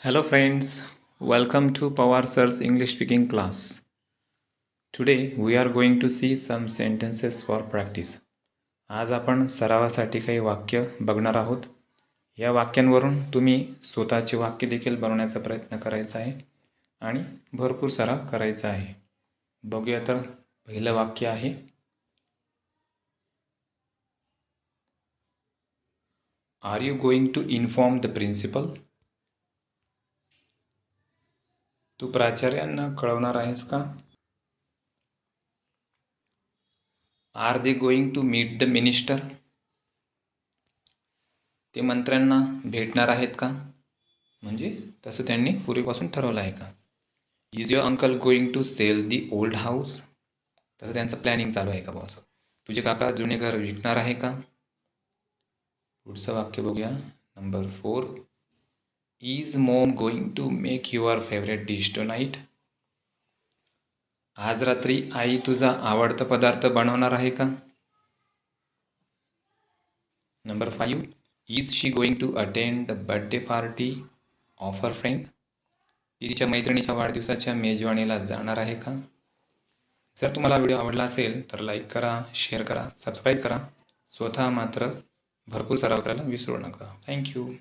Hello friends, welcome to Pawar Sir's English speaking class. Today we are going to see some sentences for practice. आज आपण सरावासाठी काही वाक्य बघणार आहोत. या वाक्यांवरून तुम्ही स्वतःचे वाक्य देखील बनवण्याचा प्रयत्न करायचा आहे आणि भरपूर सराव करायचा आहे. बघूया तर पहिलं वाक्य आहे. Are you going to inform the principal? तू प्राचार्यांना कळवणार आहेस का? Are they going to meet the minister? ते मंत्र्यांना भेटणार आहेत का? म्हणजे तसं त्यांनी पूर्वीपासून ठरवलं आहे का? Is your uncle going to sell the old house? तसं त्यांचं प्लॅनिंग चालू आहे का बॉस? तुझे काका जुने घर विकणार आहे का? पुढचं वाक्य बघूया. Number 4. Is mom going to make your favourite dish tonight? आज रात्री आई तुझा आवडता पदार्थ बनवणार आहे का? Number 5. Is she going to attend the birthday party of her friend? ती तिच्या मैत्रिणीच्या वाढदिवसाच्या मेजवानीला जाणार आहे का? जर तुम्हाला व्हिडिओ आवडला असेल तर लाईक करा, शेअर करा, सबस्क्राईब करा. स्वतः मात्र भरपूर सराव करायला विसरू नका. थँक्यू.